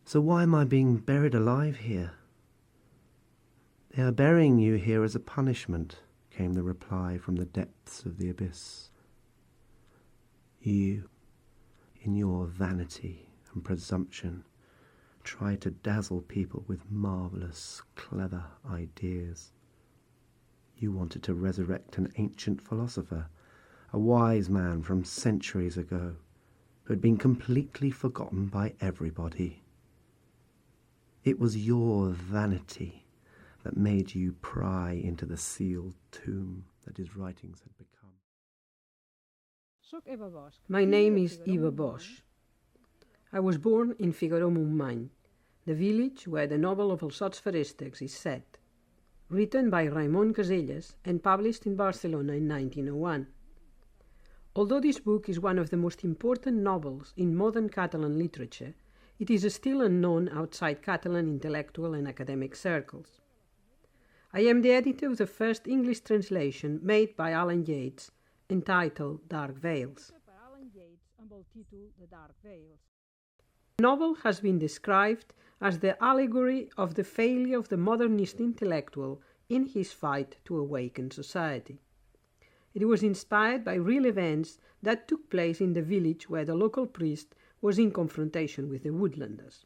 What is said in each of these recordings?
So why am I being buried alive here? They are burying you here as a punishment, came the reply from the depths of the abyss. You, in your vanity and presumption, try to dazzle people with marvellous, clever ideas. You wanted to resurrect an ancient philosopher, a wise man from centuries ago, who had been completely forgotten by everybody. It was your vanity that made you pry into the sealed tomb that his writings had become. My name is Eva Bosch. I was born in Figaró-Montmany, the village where the novel of els Sots Feréstecs is set, written by Raimon Caselles and published in Barcelona in 1901. Although this book is one of the most important novels in modern Catalan literature, it is still unknown outside Catalan intellectual and academic circles. I am the editor of the first English translation made by Alan Yates, entitled Dark Veils. The novel has been described as the allegory of the failure of the modernist intellectual in his fight to awaken society. It was inspired by real events that took place in the village where the local priest was in confrontation with the woodlanders.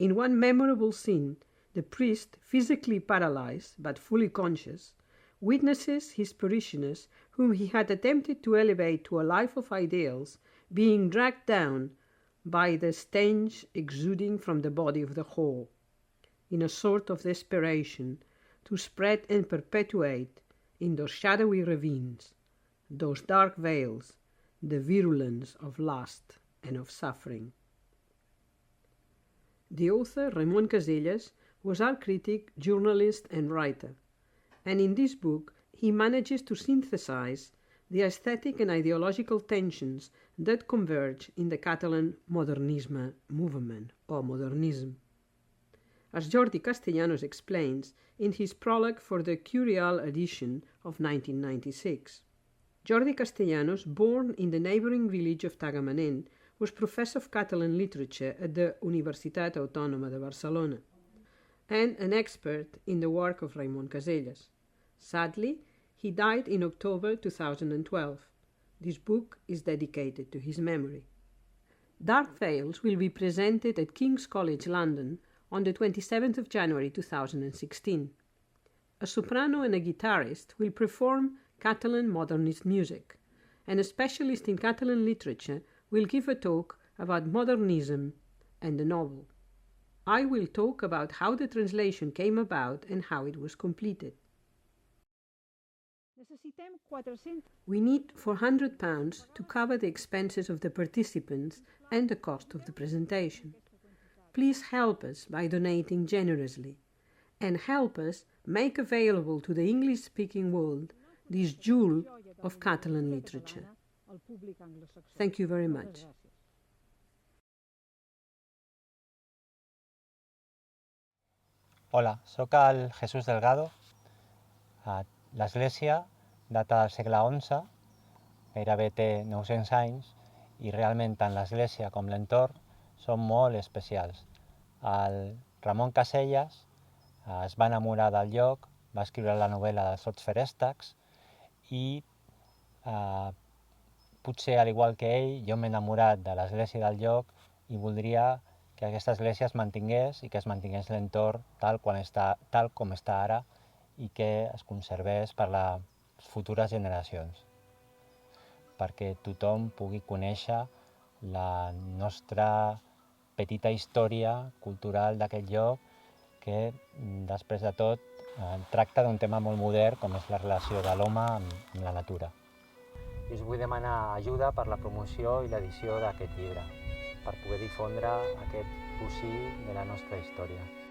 In one memorable scene, the priest, physically paralyzed but fully conscious, witnesses his parishioners, whom he had attempted to elevate to a life of ideals, being dragged down by the stench exuding from the body of the whore, in a sort of desperation to spread and perpetuate in those shadowy ravines, those dark veils, the virulence of lust and of suffering. The author, Raimon Caselles, was art critic, journalist and writer, and in this book he manages to synthesize the aesthetic and ideological tensions that converge in the Catalan modernisme movement, or modernism. As Jordi Castellanos explains in his prologue for the Curial edition of 1996. Jordi Castellanos, born in the neighboring village of Tagamanent, was professor of Catalan literature at the Universitat Autònoma de Barcelona, and an expert in the work of Raimon Caselles. Sadly, he died in October 2012. This book is dedicated to his memory. Dark Veils will be presented at King's College London on the 27th of January 2016. A soprano and a guitarist will perform Catalan modernist music, and a specialist in Catalan literature will give a talk about modernism and the novel. I will talk about how the translation came about and how it was completed. We need £400 to cover the expenses of the participants and the cost of the presentation. Please help us by donating generously, and help us make available to the English-speaking world this jewel of Catalan literature. Thank you very much. Hola, soc el Jesús Delgado. L'església data del segle XI, gairebé té 900 anys, i realment tant l'església com l'entorn són molt especials. El Ramon Caselles es va enamorar del lloc, va escriure la novel·la dels Sots Feréstecs i potser, al igual que ell, jo m'he enamorat de l'església del lloc i voldria que aquesta església es mantingués i que es mantingués l'entorn tal com està ara i que es conservés per les futures generacions, perquè tothom pugui conèixer la nostra petita història cultural d'aquest lloc que, després de tot, tracta d'un tema molt modern com és la relació de l'home amb la natura. I us vull demanar ajuda per la promoció i l'edició d'aquest llibre, per poder difondre aquest bocí de la nostra història.